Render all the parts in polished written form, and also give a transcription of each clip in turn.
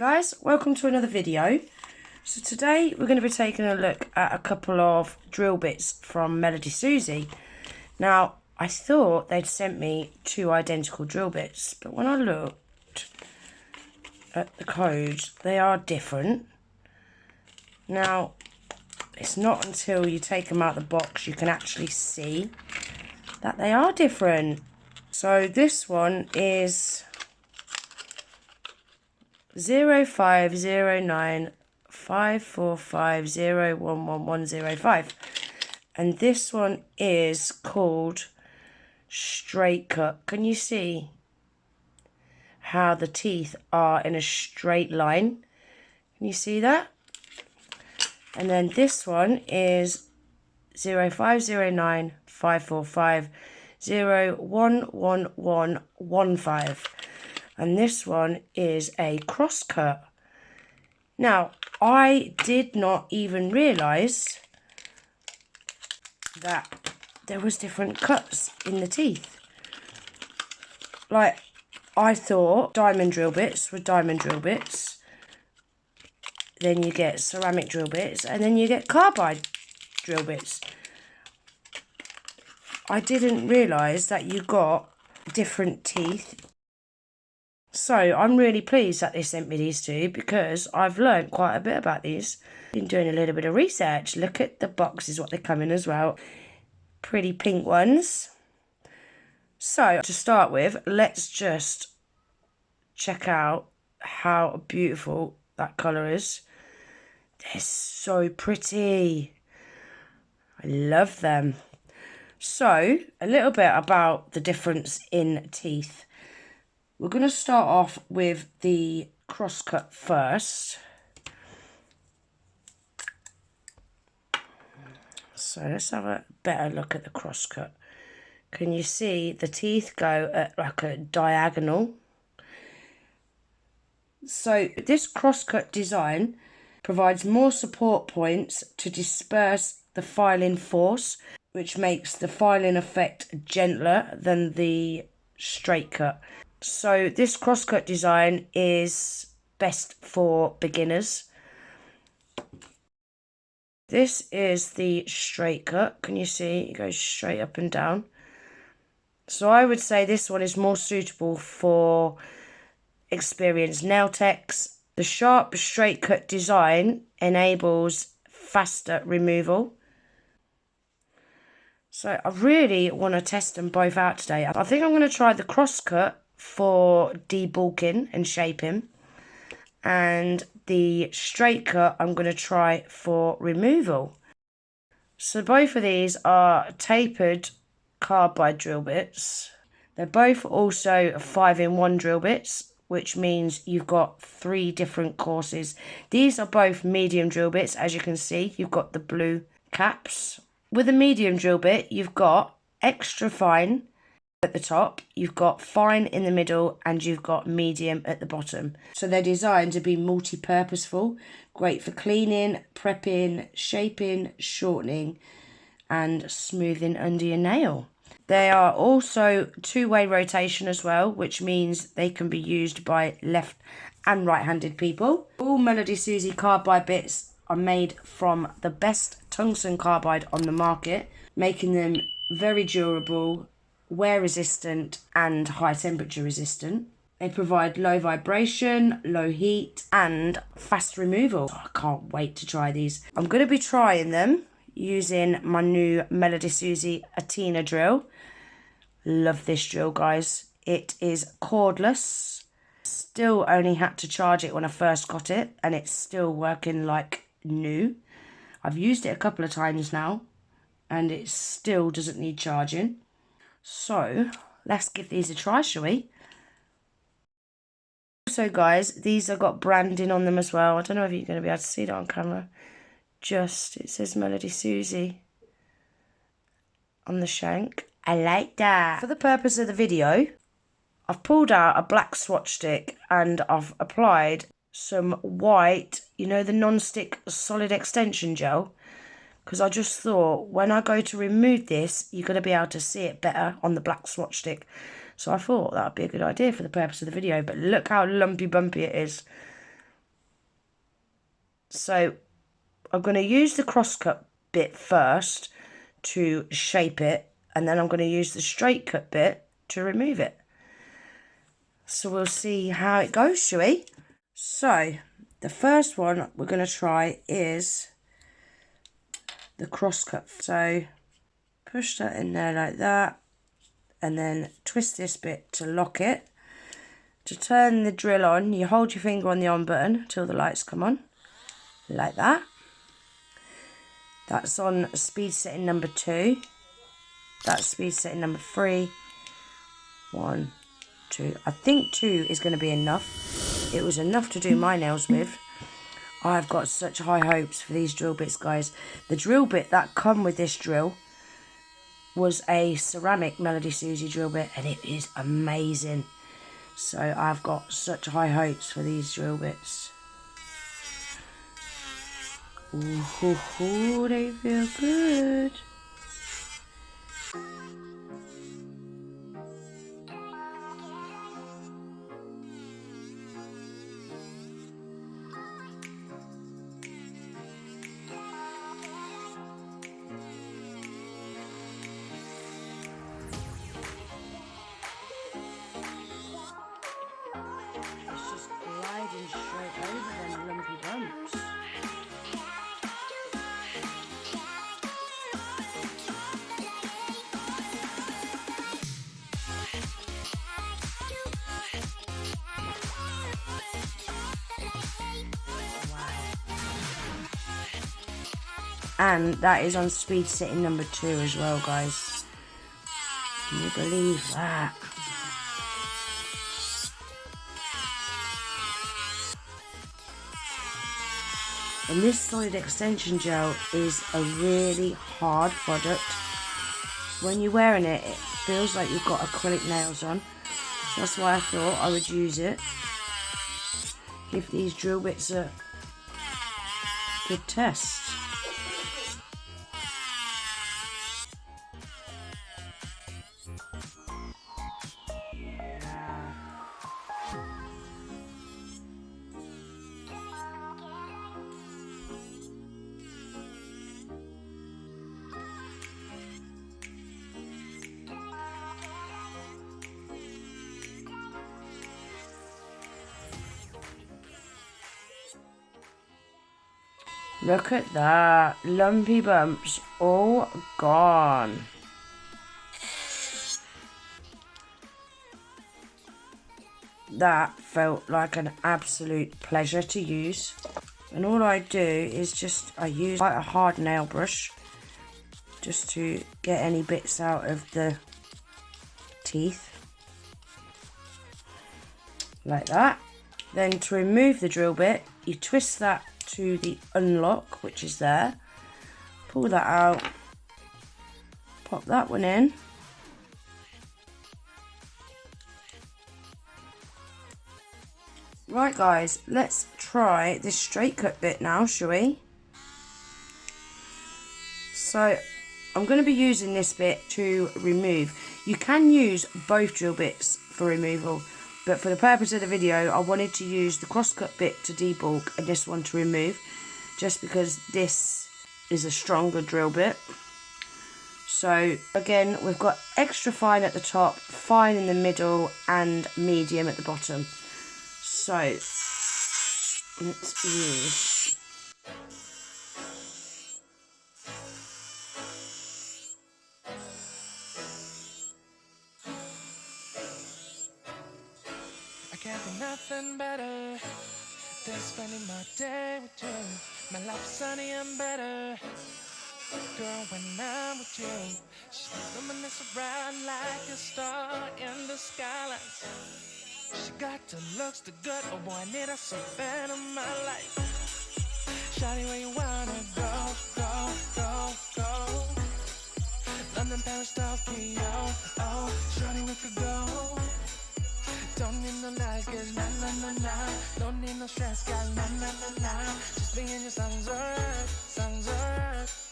Guys, welcome to another video. So today we're going to be taking a look at a couple of drill bits from Melodysusie. Now I thought they'd sent me two identical drill bits, but when I looked at the codes they are different. Now it's not until you take them out of the box you can actually see that they are different. So this one is 05095450111105, and this one is called straight cut. Can you see how the teeth are in a straight line? Can you see that? And then this one is 05095450111115. And this one is a cross cut. Now, I did not even realise that there was different cuts in the teeth. Like, I thought diamond drill bits were diamond drill bits. Then you get ceramic drill bits, and then you get carbide drill bits. I didn't realise that you got different teeth. So I'm really pleased that they sent me these two because I've learned quite a bit about these. Been doing a little bit of research. Look at the boxes, what they come in as well. Pretty pink ones. So to start with, let's just check out how beautiful that colour is. They're so pretty. I love them. So a little bit about the difference in teeth. We're going to start off with the crosscut first. So let's have a better look at the crosscut. Can you see the teeth go at like a diagonal? So this crosscut design provides more support points to disperse the filing force, which makes the filing effect gentler than the straight cut. So this crosscut design is best for beginners. This is the straight cut. Can you see? It goes straight up and down. So I would say this one is more suitable for experienced nail techs. The sharp straight cut design enables faster removal. So I really want to test them both out today. I think I'm going to try the crosscut for debulking and shaping, and the straight cut I'm going to try for removal. So both of these are tapered carbide drill bits. They're both also 5-in-1 drill bits, which means you've got 3 different courses. These are both medium drill bits. As you can see, you've got the blue caps. With a medium drill bit, you've got extra fine at the top, you've got fine in the middle, and you've got medium at the bottom. So they're designed to be multi-purposeful, great for cleaning, prepping, shaping, shortening, and smoothing under your nail. They are also two-way rotation as well, which means they can be used by left and right-handed people. All Melodysusie carbide bits are made from the best tungsten carbide on the market, making them very durable, wear resistant, and high temperature resistant. They provide low vibration, low heat, and fast removal. Oh, I can't wait to try these. I'm going to be trying them using my new Melodysusie Atena drill. Love this drill, guys. It is cordless. Still only had to charge it when I first got it, and it's still working like new. I've used it a couple of times now, and it still doesn't need charging. So let's give these a try, shall we? Also, guys, these have got branding on them as well. I don't know if you're going to be able to see that on camera. Just, it says Melodysusie on the shank. I like that. For the purpose of the video, I've pulled out a black swatch stick and I've applied some white, you know, the non-stick solid extension gel, because I just thought when I go to remove this, you're going to be able to see it better on the black swatch stick. So I thought that would be a good idea for the purpose of the video. But look how lumpy bumpy it is. So I'm going to use the crosscut bit first to shape it, and then I'm going to use the straight cut bit to remove it. So we'll see how it goes, shall we? So the first one we're going to try is the crosscut. So push that in there like that, and then twist this bit to lock it. To turn the drill on, you hold your finger on the on button till the lights come on, like that. That's on speed setting number 2. That's speed setting number 3. 1, 2. I think 2 is going to be enough. It was enough to do my nails with. I've got such high hopes for these drill bits, guys. The drill bit that come with this drill was a ceramic Melodysusie drill bit, and it is amazing. So I've got such high hopes for these drill bits. Ooh, they feel good. It's just gliding straight over them lumpy bumps. And that is on speed setting number 2 as well, guys. Can you believe that? And this solid extension gel is a really hard product. When you're wearing it, it feels like you've got acrylic nails on. So that's why I thought I would use it. Give these drill bits a good test. Look at that, lumpy bumps all gone. That felt like an absolute pleasure to use. And all I do is I use quite a hard nail brush just to get any bits out of the teeth. Like that. Then to remove the drill bit, you twist that to the unlock, which is there. Pull that out. Pop that one in. Right guys, let's try this straight cut bit now, shall we? So I'm going to be using this bit to remove. You can use both drill bits for removal, but for the purpose of the video I wanted to use the crosscut bit to debulk and this one to remove, just because this is a stronger drill bit. So again, we've got extra fine at the top, fine in the middle and medium at the bottom. So let's use can't be nothing better than spending my day with you. My life's sunny and better, girl, when I'm with you. She's luminous around like a star in the skyline. She got the looks, the good, oh boy, I need her so bad in my life. Shawty, where you wanna go, go, go, go? London, Paris, Tokyo, oh, shawty, we could go. Don't need no luggage, nah, nah, nah, nah. Don't need no stress, girl, nah, nah, nah, nah. Just be in your songs alright,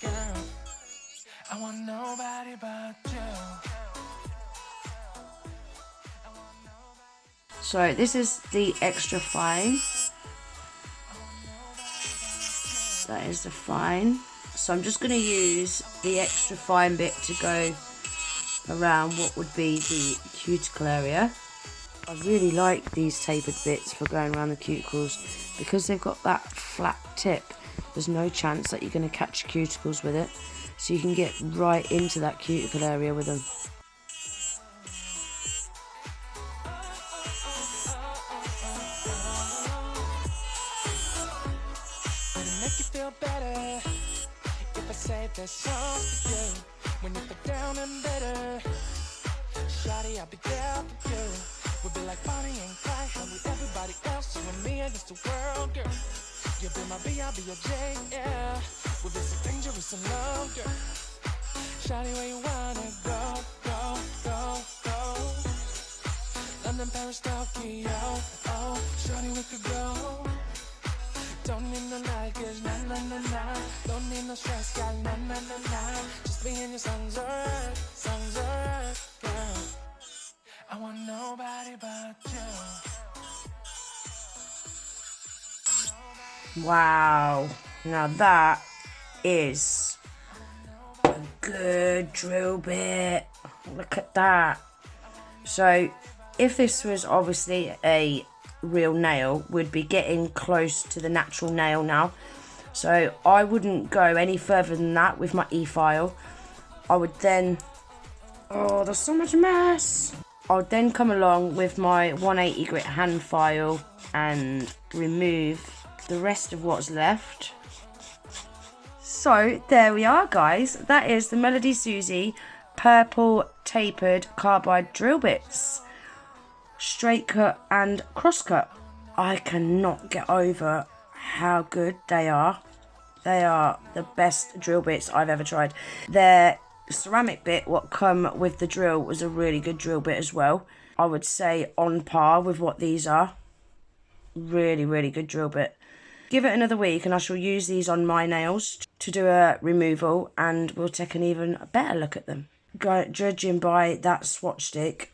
girl. I want nobody but you. So this is the extra fine. That is the fine. So I'm just going to use the extra fine bit to go around what would be the cuticle area. I really like these tapered bits for going around the cuticles because they've got that flat tip. There's no chance that you're going to catch cuticles with it, so you can get right into that cuticle area with them. Make you feel better if I say this song for you. When you feel down and better, shawty, I'll be there for you. We'll be like Bonnie and Clyde, and with everybody else, you and me against the world, girl. You'll be my B, I'll be your J, yeah. We'll be so dangerous in love, girl. Shawty, where you wanna go, go, go, go? London, Paris, Tokyo, oh, shawty, we could go. Don't need no luggage, nah, nah, nah, nah. Don't need no stress, gal, nah, nah, nah, nah. Just be in your songs alright, girl. I want nobody but you. Wow, now that is a good drill bit. Look at that. So if this was obviously a real nail, we'd be getting close to the natural nail now. So I wouldn't go any further than that with my E-file. I would then, oh, there's so much mess. I would then come along with my 180 grit hand file and remove the rest of what's left. So there we are, guys. That is the Melodysusie purple tapered carbide drill bits. Straight cut and cross cut. I cannot get over how good they are. They are the best drill bits I've ever tried. Their ceramic bit, what come with the drill, was a really good drill bit as well. I would say on par with what these are. Really, really good drill bit. Give it another week and I shall use these on my nails to do a removal, and we'll take an even better look at them. Judging by that swatch stick,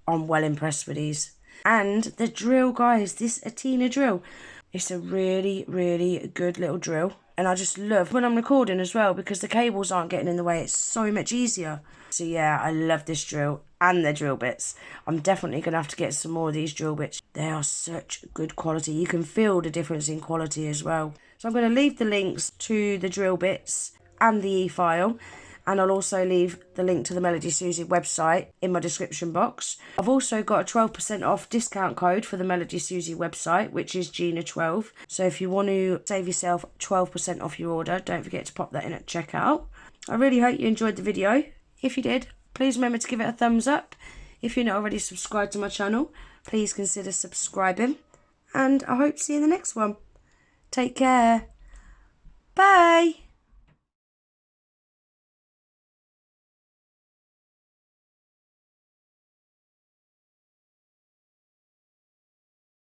I'm well impressed with these. And the drill, guys, this Atena drill, it's a really, really good little drill. And I just love when I'm recording as well, because the cables aren't getting in the way. It's so much easier. So yeah, I love this drill and the drill bits. I'm definitely going to have to get some more of these drill bits. They are such good quality. You can feel the difference in quality as well. So I'm going to leave the links to the drill bits and the E-file. And I'll also leave the link to the Melodysusie website in my description box. I've also got a 12% off discount code for the Melodysusie website, which is Gina12. So if you want to save yourself 12% off your order, don't forget to pop that in at checkout. I really hope you enjoyed the video. If you did, please remember to give it a thumbs up. If you're not already subscribed to my channel, please consider subscribing. And I hope to see you in the next one. Take care.